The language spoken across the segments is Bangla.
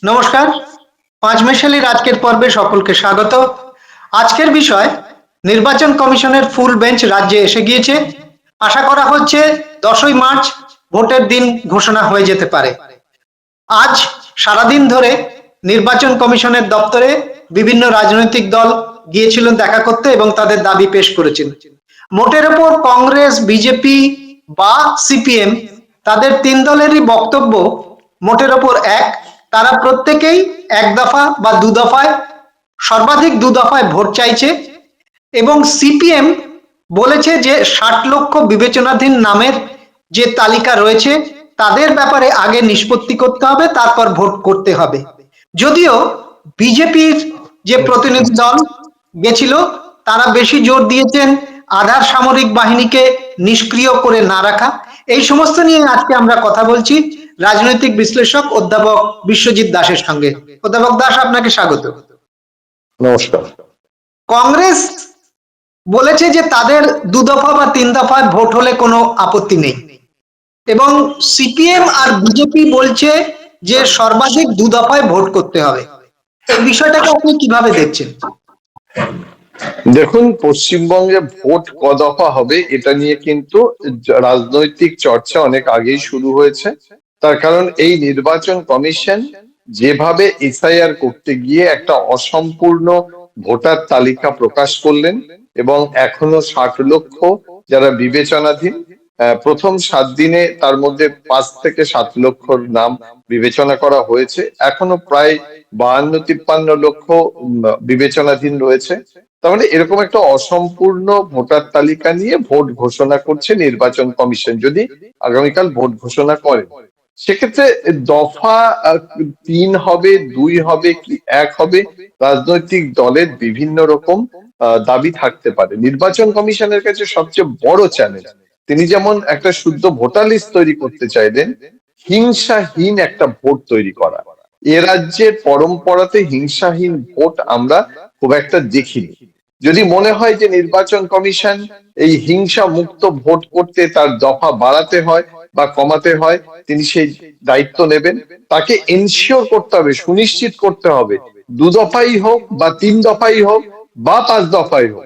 নমস্কার। পাঁচমেশালির আজকের পর্বে সকলকে স্বাগত। আজকের বিষয়, নির্বাচন কমিশনের ফুল বেঞ্চ রাজ্যে এসে গিয়েছে। আশা করা হচ্ছে 10ই মার্চ ভোটের দিন ঘোষণা হয়ে যেতে পারে। আজ সারাদিন ধরে নির্বাচন কমিশনের দপ্তরে বিভিন্ন রাজনৈতিক দল গিয়েছিলেন দেখা করতে এবং তাদের দাবি পেশ করেছেন। মোটের ওপর কংগ্রেস, বিজেপি বা সিপিএম, তাদের তিন দলেরই বক্তব্য মোটের ওপর এক। তারা প্রত্যেকেই এক দফা বা দু দফায়, সর্বাধিক দু দফায় ভোট চাইছে এবং সিপিএম বলেছে যে 60 লক্ষ বিবেচনাধীন নামের যে তালিকা রয়েছে তাদের ব্যাপারে আগে নিষ্পত্তি করতে হবে, তারপর ভোট করতে হবে। যদিও বিজেপির যে প্রতিনিধি দল গেছিল তারা বেশি জোর দিয়েছেন আধার সামরিক বাহিনীকে নিষ্ক্রিয় করে না রাখা। এই সমস্ত নিয়ে আজকে আমরা কথা বলছি রাজনৈতিক বিশ্লেষক অধ্যাপক বিশ্বজিৎ দাসের সঙ্গে। অধ্যাপক দাস, আপনাকে স্বাগত। নমস্কার। কংগ্রেস বলেছে যে তাদের দু দফা বা তিন দফায় ভোট হলে কোনো আপত্তি নেই এবং সিপিএম আর বিজেপি বলছে যে সর্বাধিক দু দফায় ভোট করতে হবে। এই বিষয়টাকে আপনি কিভাবে দেখছেন? দেখুন, পশ্চিমবঙ্গে ভোট কদফা হবে এটা নিয়ে কিন্তু রাজনৈতিক চর্চা অনেক আগেই শুরু হয়েছে। তার কারণ এই নির্বাচন কমিশন যেভাবে এসআইআর করতে গিয়ে একটা অসম্পূর্ণ ভোটার তালিকা প্রকাশ করলেন এবং এখনো 60 লক্ষ যারা বিবেচনাধীন, প্রথম 7 দিনে তার মধ্যে 5 থেকে 7 লক্ষর নাম বিবেচনা করা হয়েছে, এখনো প্রায় 52-53 লক্ষ বিবেচনাধীন রয়েছে। তার মানে এরকম একটা অসম্পূর্ণ ভোটার তালিকা নিয়ে ভোট ঘোষণা করছে নির্বাচন কমিশন, যদি আগামীকাল ভোট ঘোষণা করে। সেক্ষেত্রে দফা 3 হবে, 2 হবে কি 1 হবে, রাজনৈতিক দলের বিভিন্ন রকম দাবি থাকতে পারে। নির্বাচন কমিশনের কাছে সবচেয়ে বড় চ্যালেঞ্জ, তিনি যেমন একটা শুদ্ধ ভোটার লিস্ট তৈরি করতে চাইলেন, হিংসাহীন একটা ভোট তৈরি করা। এ রাজ্যের পরম্পরাতে হিংসাহীন ভোট আমরা খুব একটা দেখিনি। যদি মনে হয় যে নির্বাচন কমিশন এই হিংসা মুক্ত ভোট করতে তার দফা বাড়াতে হয় বা কমাতে হয়, তিনি সেই দায়িত্ব নেবেন। তাকে এনশিওর করতে হবে, সুনিশ্চিত করতে হবে, 2 দফাই হোক বা 3 দফাই হোক বা 5 দফাই হোক,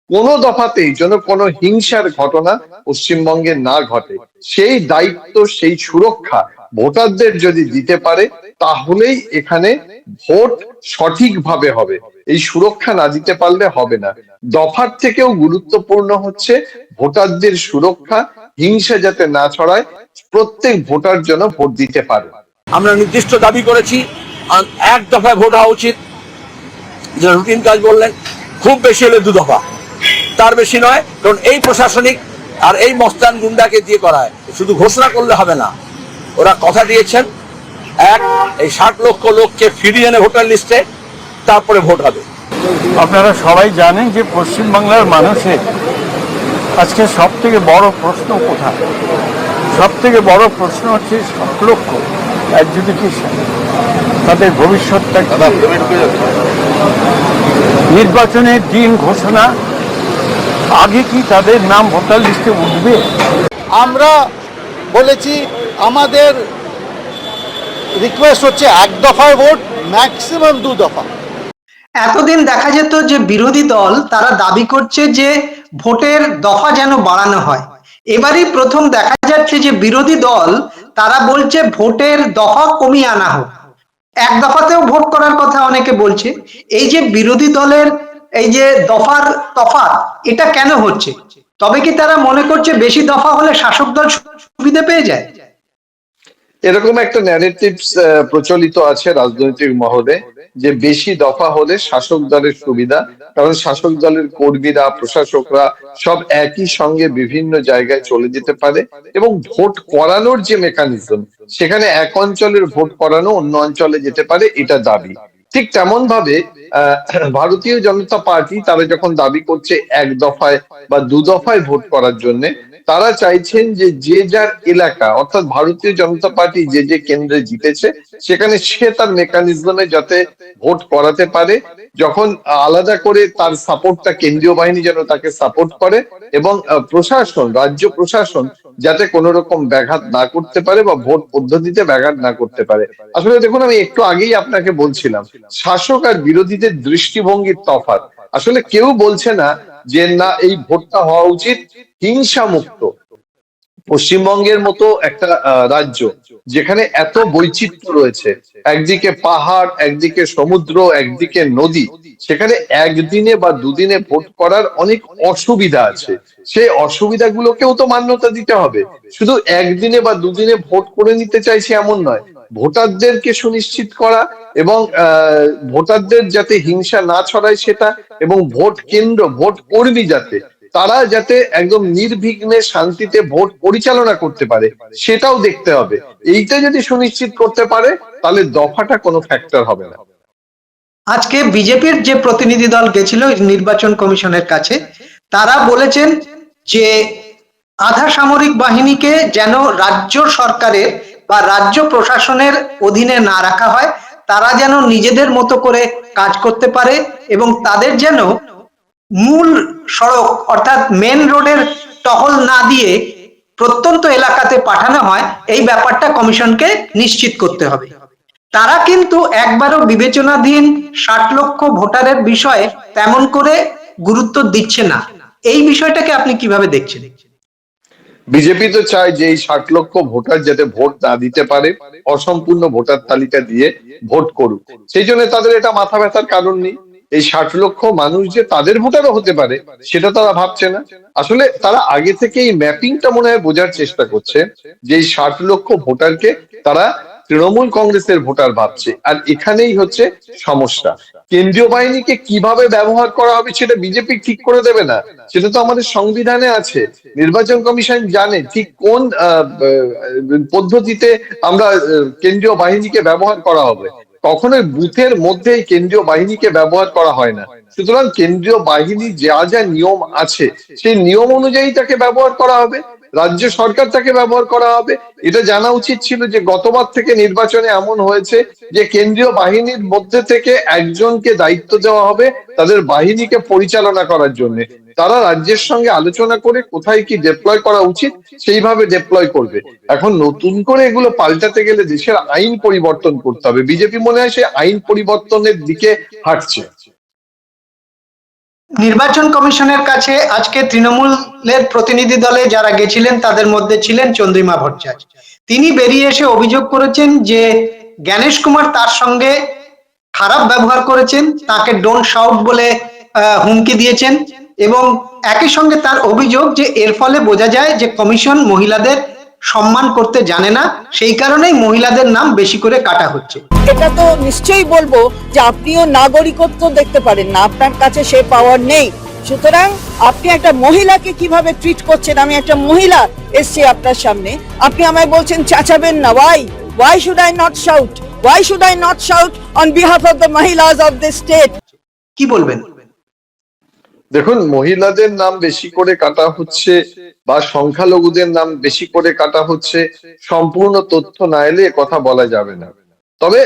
কোনো দফাতেই যেন কোনো হিংসার ঘটনা পশ্চিমবঙ্গে না ঘটে। সেই দায়িত্ব, সেই সুরক্ষা ভোটারদের যদি দিতে পারে তাহলেই এখানে ভোট সঠিকভাবে হবে। এই সুরক্ষা না দিতে পারলে হবে না। দফার থেকেও গুরুত্বপূর্ণ হচ্ছে ভোটারদের সুরক্ষা, হিংসা যাতে না ছড়ায়, প্রত্যেক ভোটার যেন ভোট দিতে পারে। আমরা নির্দিষ্ট দাবি করেছি এক দফায় ভোট হওয়া উচিত, যে রুটিন কাজ বললেন, খুব বেশি হলে 2 দফা, তার বেশি নয়। কারণ এই প্রশাসনিক আর এই মস্তান গুন্ডাকে দিয়ে করায়, শুধু ঘোষণা করলে হবে না। ওরা কথা দিয়েছেন এই 60 লক্ষ লোককে ফিরিয়ে এনে ভোটার লিস্টে, তারপরে ভোট হবে। আপনারা সবাই জানেন যে পশ্চিমবাংলার মানুষের আজকে সব থেকে বড় প্রশ্ন কোথায়? সব থেকে বড় প্রশ্ন হচ্ছে 60 লক্ষ অ্যাডজুডিকেশন, তাদের ভবিষ্যৎটা কি? নির্বাচনের দিন ঘোষণা আগে কি তাদের নাম ভোটার লিস্টে উঠবে? আমরা বলেছি আমাদের রিকোয়েস্ট হচ্ছে এক দফায় ভোট, ম্যাক্সিমাম 2 দফা। এতদিন দেখা যেত যে বিরোধী দল তারা দাবি করছে যে ভোটের দফা যেন বাড়ানো হয়। এবারই প্রথম দেখা যাচ্ছে যে বিরোধী দল তারা বলছে ভোটের দফা কমিয়ে আনা হোক, এক দফাতেও ভোট করার কথা অনেকে বলছে। এই যে বিরোধী দলের এই যে দফার তফাৎ, এটা কেন হচ্ছে? তবে কি তারা মনে করছে বেশি দফা হলে শাসক দল সুবিধা পেয়ে যায়? এরকম একটা ন্যারেটিভ প্রচলিত আছে রাজনৈতিক মহলে, যে বেশি দফা হলে শাসক দলের সুবিধা। কারণ শাসক দলের কর্মীরা, প্রশাসকরা সব একই সঙ্গে বিভিন্ন জায়গায় চলে যেতে পারে এবং ভোট করানোর যে মেকানিজম, সেখানে এক অঞ্চলের ভোট করানো অন্য অঞ্চলে যেতে পারে, এটা দাবি। ঠিক তেমন ভাবে ভারতীয় জনতা পার্টি তারা যখন দাবি করছে এক দফায় বা 2 দফায় ভোট করার জন্য, তারা চাইছেন যে যে যার এলাকা, অর্থাৎ ভারতীয় জনতা পার্টি যে যে কেন্দ্রে জিতেছে সেখানে সে তার মেকানিজমে যাতে ভোট করাতে পারে, যখন আলাদা করে তার সাপোর্টটা কেন্দ্রীয় বাহিনী যেন তাকে সাপোর্ট করে এবং প্রশাসন, রাজ্য প্রশাসন যাতে কোনো রকম ব্যাঘাত না করতে পারে বা ভোট পদ্ধতিতে ব্যাঘাত না করতে পারে। আসলে দেখুন, আমি একটু আগেই আপনাকে বলছিলাম শাসক আর বিরোধীদের দৃষ্টিভঙ্গির তফাৎ। আসলে কেউ বলছে না যে না এই ভোটটা হওয়া উচিত হিংসা মুক্ত। পশ্চিমবঙ্গের মতো একটা রাজ্য যেখানে এত বৈচিত্র্য রয়েছে, একদিকে পাহাড়, একদিকে সমুদ্র, একদিকে নদী, সেখানে একদিনে বা দুদিনে ভোট করার অনেক অসুবিধা আছে। সেই অসুবিধাগুলোকেও তো মান্যতা দিতে হবে। শুধু একদিনে বা দুদিনে ভোট করে নিতে চাইছি এমন নয়, ভোটারদেরকে সুনিশ্চিত করা এবং ভোটারদের যাতে হিংসা না ছড়ায় সেটা, এবং ভোট কেন্দ্র, ভোট কর্মী তারা যাতে একদম নির্বিঘ্নে শান্তিতে ভোট পরিচালনা করতে পারে সেটাও দেখতে হবে। এইটা যদি সুনিশ্চিত করতে পারে তাহলে দফাটা কোনো ফ্যাক্টর হবে না। আজকে বিজেপির যে প্রতিনিধি দল গেছিল নির্বাচন কমিশনের কাছে, তারা বলেছেন যে আধা সামরিক বাহিনীকে যেন রাজ্য সরকারের বা রাজ্য প্রশাসনের অধীনে না রাখা হয়, তারা যেন নিজেদের মতো করে কাজ করতে পারে এবং তাদের যেন মূল সড়ক অর্থাৎ মেন রোডের টহল না দিয়ে প্রত্যন্ত এলাকাতে পাঠানো হয়, এই ব্যাপারটা কমিশনকে নিশ্চিত করতে হবে। তারা কিন্তু একবারও বিবেচনাধীন 60 লক্ষ ভোটারের বিষয়ে তেমন করে গুরুত্ব দিচ্ছে না। এই বিষয়টাকে আপনি কিভাবে দেখছেন? বিজেপি তো চায় যে এই 60 লক্ষ ভোটার যাতে ভোট না দিতে পারে, অসম্পূর্ণ ভোটার তালিকা দিয়ে ভোট করুক। সেই জন্য তাদের এটা মাথা ব্যথার কারণ নেই। এই 60 লক্ষ মানুষ যে তাদের ভোটারও হতে পারে সেটা তারা ভাবছে না। আসলে তারা আগে থেকে এই ম্যাপিংটা মনে হয় বোঝার চেষ্টা করছে যে এই 60 লক্ষ ভোটারকে তারা তৃণমূল কংগ্রেসের ভোটার ভাবছে। আর এখানেই হচ্ছে সমস্যা। কেন্দ্রীয় বাহিনীকে কিভাবে ব্যবহার করা হবে সেটা বিজেপি ঠিক করে দেবে না, সেটা তো আমাদের সংবিধানে আছে। নির্বাচন কমিশন জানে ঠিক কোন পদ্ধতিতে আমরা কেন্দ্রীয় বাহিনীকে ব্যবহার করা হবে। কখনোই বুথের মধ্যেই কেন্দ্রীয় বাহিনীকে ব্যবহার করা হয় না। সুতরাং কেন্দ্রীয় বাহিনী যা যা নিয়ম আছে সেই নিয়ম অনুযায়ী তাকে ব্যবহার করা হবে, রাজ্য সরকার তাকে ব্যবহার করা হবে। এটা জানা উচিত ছিল যে গতবার থেকে নির্বাচনে এমন হয়েছে যে কেন্দ্রীয় বাহিনীর মধ্যে থেকে একজনকে দায়িত্ব দেওয়া হবে তাদের বাহিনীকে পরিচালনা করার জন্য। তারা রাজ্যের সঙ্গে আলোচনা করে কোথায় কি ডেপ্লয় করা উচিত সেইভাবে ডেপ্লয় করবে। এখন নতুন করে এগুলো পাল্টাতে গেলে দেশের আইন পরিবর্তন করতে হবে। বিজেপি মনে হয় সেই আইন পরিবর্তনের দিকে হাঁটছে। নির্বাচন কমিশনের কাছে আজকে তৃণমূলের প্রতিনিধি দলে যারা গেছিলেন তাদের মধ্যে ছিলেন চন্দ্রিমা ভট্টাচার্য। তিনি বেরিয়ে এসে অভিযোগ করেছেন যে জ্ঞানেশ কুমার তার সঙ্গে খারাপ ব্যবহার করেছেন, তাকে ডোন্ট শাউট বলে হুমকি দিয়েছেন এবং একই সঙ্গে তার অভিযোগ যে এর ফলে বোঝা যায় যে কমিশন মহিলাদের সম্মান করতে জানে না, সেই কারণেই মহিলাদের নাম বেশি করে কাটা হচ্ছে। এটা তো নিশ্চয়ই বলবো যে আপনিও নাগরিকত্ব দেখতে পারেন না, আপনার কাছে সে পাওয়ার নেই। সুতরাং আপনি একটা মহিলাকে কিভাবে ট্রিট করছেন, আমি একটা মহিলা এসছি আপনার সামনে, আপনি আমায় বলছেন চাচাবেন না। Why should I not shout? Why should I not shout on behalf of the Mahilas of this state? কি বলবেন? দেখুন, মহিলাদের নাম বেশি করে কাটা হচ্ছে বা সংখ্যালঘুদের নাম বেশি করে কাটা হচ্ছে, সম্পূর্ণ তথ্য না এলে কথা বলা যাবে না। তবে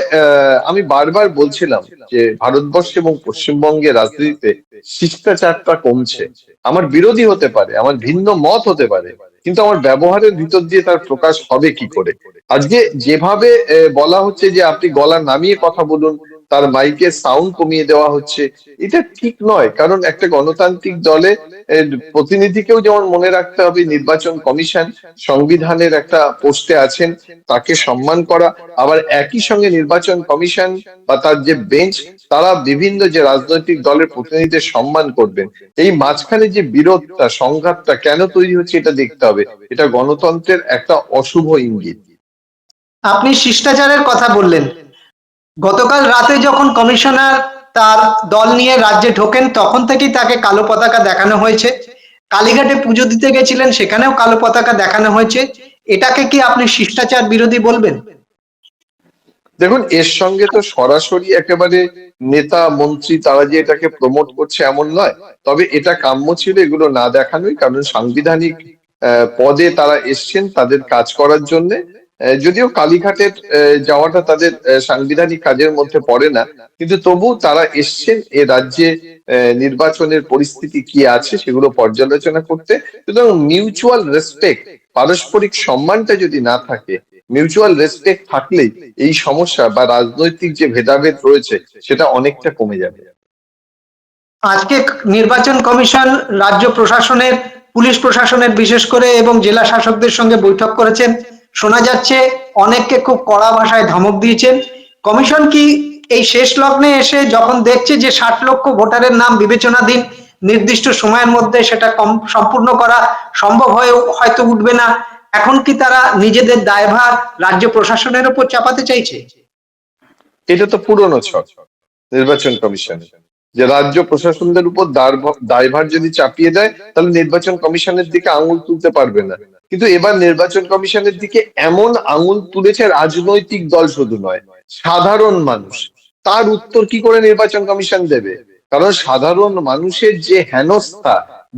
আমি বারবার বলছিলাম যে ভারতবর্ষ এবং পশ্চিমবঙ্গের রাজনীতিতে শিষ্টাচারটা কমছে। আমার বিরোধী হতে পারে, আমার ভিন্ন মত হতে পারে, কিন্তু আমার ব্যবহারের ভিতর দিয়ে তার প্রকাশ হবে কি করে? আজকে যেভাবে বলা হচ্ছে যে আপনি গলা নামিয়ে কথা বলুন, তার মাইকের সাউন্ড কমিয়ে দেওয়া হচ্ছে, এটা ঠিক নয়। কারণ একটা গণতান্ত্রিক দলে প্রতিনিধিকেও যেমন মনে রাখতে হবে নির্বাচন কমিশন সংবিধানের একটা পোস্টে আছেন, তাকে সম্মান করা। আবার একই সঙ্গে নির্বাচন কমিশন বা তার যে বেঞ্চ, তারা বিভিন্ন যে রাজনৈতিক দলের প্রতিনিধিদের সম্মান করবেন। এই মাঝখানে যে বিরোধটা, সংঘাতটা কেন তৈরি হচ্ছে এটা দেখতে হবে। এটা গণতন্ত্রের একটা অশুভ ইঙ্গিত। আপনি শিষ্টাচারের কথা বললেন। গতকাল রাতে যখন কমিশনার তার দল নিয়ে রাজ্যে ঢোকেন তখন থেকেই তাকে কালো পতাকা দেখানো হয়েছে। কালীঘাটে পুজো দিতে গেছিলেন, সেখানেও কালো পতাকা দেখানো হয়েছে। এটাকে কি আপনি শিষ্টাচার বিরোধী বলবেন? দেখুন, এর সঙ্গে তো সরাসরি একেবারে নেতা মন্ত্রী তারা যে এটাকে প্রমোট করছে এমন নয়। তবে এটা কাম্য ছিল এগুলো না দেখানোই, কারণ সাংবিধানিক পদে তারা এসছেন তাদের কাজ করার জন্য। যদিও কালীঘাটের যাওয়াটা তাদের সাংবিধানিক কাজের মধ্যে পড়ে না, কিন্তু তবু তারা এসছেন এ রাজ্যে নির্বাচনের পরিস্থিতি কি আছে সেগুলো পর্যালোচনা করতে। সুতরাং মিউচুয়াল রেসপেক্ট পারস্পরিক সম্মানটা যদি না থাকে, মিউচুয়াল রেসপেক্ট থাকলেই এই সমস্যা বা রাজনৈতিক যে ভেদাভেদ রয়েছে সেটা অনেকটা কমে যাবে। আজকে নির্বাচন কমিশন রাজ্য প্রশাসনের, পুলিশ প্রশাসনের বিশেষ করে এবং জেলা শাসকদের সঙ্গে বৈঠক করেছেন। শোনা যাচ্ছে অনেককে খুব কড়া ভাষায় ধমক দিয়েছেন। কমিশন কি এই শেষ লগ্নে এসে যখন দেখছে যে 60 লক্ষ ভোটারের নাম বিবেচনাধীন, নির্দিষ্ট সময়ের মধ্যে সেটা সম্পূর্ণ করা সম্ভব হয়েও হয়তো উঠবে না, এখন কি তারা নিজেদের দায়ভার রাজ্য প্রশাসনের উপর চাপাতে চাইছে? এটা তো পুরনো ছক নির্বাচন কমিশনের, যে রাজ্য প্রশাসনদের উপর দায়ভার যদি চাপিয়ে দেয় তাহলে নির্বাচন কমিশনের দিকে আঙুল তুলতে পারবে না। কিন্তু এবার নির্বাচন কমিশনের দিকে এমন আঙুল তুলেছে রাজনৈতিক দল শুধু নয়, সাধারণ মানুষ। তার উত্তর কি করে নির্বাচন কমিশন দেবে? কারণ সাধারণ মানুষের যে হেনস্থা,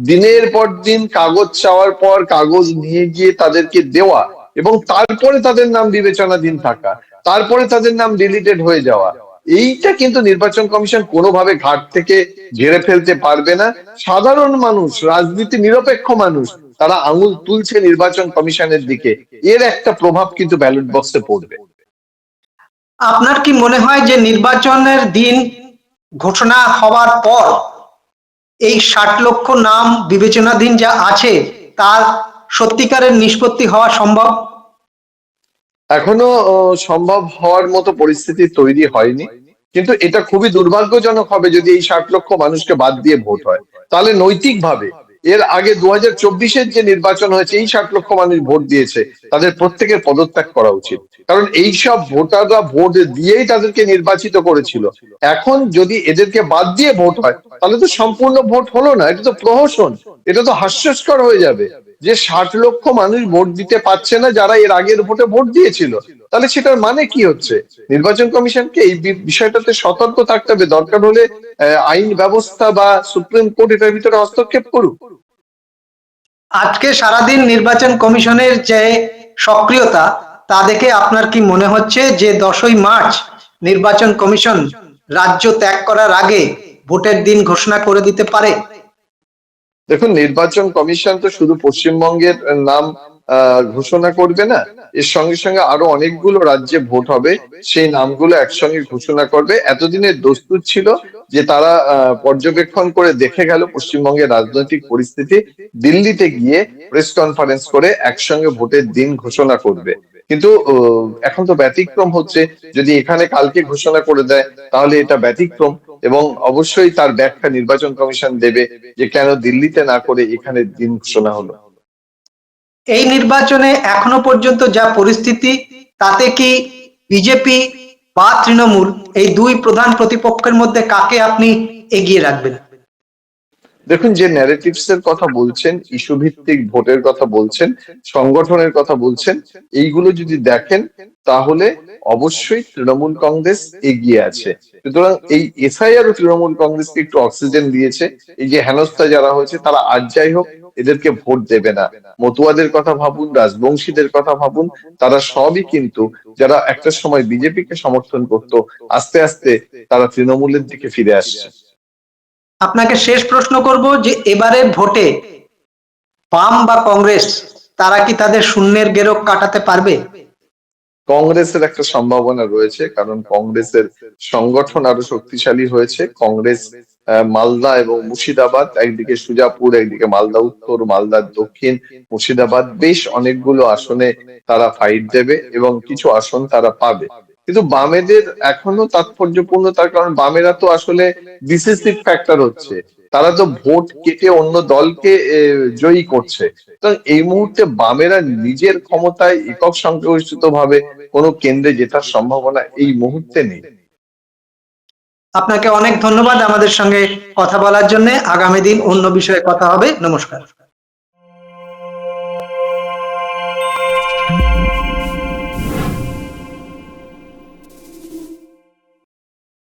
দিনের পর দিন কাগজ চাওয়ার পর কাগজ নিয়ে গিয়ে তাদেরকে দেওয়া এবং তারপরে তাদের নাম বিবেচনাধীন থাকা, তারপরে তাদের নাম ডিলিটেড হয়ে যাওয়া, এইটা কিন্তু নির্বাচন কমিশন কোনোভাবে ঘাট থেকে ঝেড়ে ফেলতে পারবে না। সাধারণ মানুষ, রাজনীতি নিরপেক্ষ মানুষ, তারা আঙুল তুলছে নির্বাচন কমিশনের দিকে, এর একটা প্রভাব কিন্তু ব্যালট বক্সে পড়বে। আপনার কি মনে হয় যে নির্বাচনের দিন ঘোষণা হওয়ার পর এই 60 লক্ষ নাম বিবেচনাধীন যা আছে তার সত্যিকারের নিষ্পত্তি হওয়া সম্ভব? এখনো সম্ভব হওয়ার মতো পরিস্থিতি তৈরি হয়নি, কিন্তু এটা খুবই দুর্ভাগ্যজনক হবে যদি এই 60 লক্ষ মানুষকে বাদ দিয়ে ভোট হয়। তাহলে নৈতিকভাবে এর আগে 2024-এর যে নির্বাচন হয়েছে, এই 60 লক্ষ মানুষ ভোট দিয়েছে, তাদের প্রত্যেকের পদত্যাগ করা উচিত। কারণ এই সব ভোটাররা ভোট দিয়েই তাদেরকে নির্বাচিত করেছিল। এখন যদি এদেরকে বাদ দিয়ে ভোট হয় তাহলে তো সম্পূর্ণ ভোট হলো না, এটা তো প্রহসন, এটা তো হাস্যস্কর হয়ে যাবে যে 60 লক্ষ মানুষ ভোট দিতে পারছে না যারা এর আগের ভোটে ভোট দিয়েছিল। তাহলে সেটার মানে কি হচ্ছে? নির্বাচন কমিশনকে এই বিষয়টাতে সতর্ক থাকতে হবে, দরকার হলে আইন ব্যবস্থা বা সুপ্রিম কোর্ট এটার ভিতরে হস্তক্ষেপ করুক। আজকে সারাদিন নির্বাচন কমিশনের যে সক্রিয়তা তা দেখে আপনার কি মনে হচ্ছে যে 10ই মার্চ নির্বাচন কমিশন রাজ্য ত্যাগ করার আগে ভোটের দিন ঘোষণা করে দিতে পারে? দেখুন, নির্বাচন কমিশন তো শুধু পশ্চিমবঙ্গের নাম ঘোষণা করবে না, এর সঙ্গে সঙ্গে আরো অনেকগুলো রাজ্যে ভোট হবে, সেই নামগুলো একসঙ্গে ঘোষণা করবে। এতদিনের দস্তুর ছিল যে তারা পর্যবেক্ষণ করে দেখে গেল পশ্চিমবঙ্গের রাজনৈতিক পরিস্থিতি, দিল্লিতে গিয়ে প্রেস কনফারেন্স করে একসঙ্গে ভোটের দিন ঘোষণা করবে। কিন্তু এখন তো ব্যতিক্রম হচ্ছে, যদি এখানে কালকে ঘোষণা করে দেয় তাহলে এটা ব্যতিক্রম, এবং অবশ্যই তার ব্যাখ্যা নির্বাচন কমিশন দেবে যে কেন দিল্লিতে না করে এখানে দিন ঘোষণা হলো। এই নির্বাচনে এখনো পর্যন্ত যা পরিস্থিতি, তাতে কি বিজেপি বা তৃণমূল এই দুই প্রধান প্রতিপক্ষের মধ্যে কাকে আপনি এগিয়ে রাখবেন? দেখুন, যে ন্যারেটিভস এর কথা বলছেন, ইস্যু ভিত্তিক ভোটের কথা বলছেন, সংগঠনের কথা বলছেন, এইগুলো যদি দেখেন তাহলে অবশ্যই তৃণমূল কংগ্রেস এগিয়ে আছে। সুতরাং এই এসআইআর ও তৃণমূল কংগ্রেসকে একটু অক্সিজেন দিয়েছে। এই যে হেনস্থা যারা হয়েছে তারা আজ যাই হোক এদেরকে ভোট দেবে না। মতুয়াদের কথা ভাবুন, রাজবংশীদের কথা ভাবুন, তারা সবই কিন্তু যারা একটা সময় বিজেপিকে সমর্থন করত, আস্তে আস্তে তারা তৃণমূলের দিকে ফিরে আসছে। আপনাকে শেষ প্রশ্ন করব যে এবারে ভোটে বাম বা কংগ্রেস তারা কি তাদের শূন্যের গেরো কাটাতে পারবে? কংগ্রেসের একটা সম্ভাবনা রয়েছে, কারণ কংগ্রেসের সংগঠন আরো শক্তিশালী হয়েছে। কংগ্রেস মালদা এবং মুর্শিদাবাদ, একদিকে সুজাপুর, একদিকে মালদা উত্তর, মালদা দক্ষিণ, মুর্শিদাবাদ, বেশ অনেকগুলো আসনে তারা ফাইট দেবে এবং কিছু আসন তারা পাবে। কিন্তু বামেদের এখনো তাৎপর্যপূর্ণ, তার কারণ বামেরা তো আসলে ডিসিসিভ ফ্যাক্টর হচ্ছে, তারা তো ভোট কেটে অন্য দলকে জয়ী করছে। তো এই মুহূর্তে বামেরা নিজের ক্ষমতায় একক সংখ্যাগরিষ্ঠিত ভাবে কোনো কেন্দ্রে জেতার সম্ভাবনা এই মুহূর্তে নেই। আপনাকে অনেক ধন্যবাদ আমাদের সঙ্গে কথা বলার জন্য। আগামী দিন অন্য বিষয়ে কথা হবে। নমস্কার।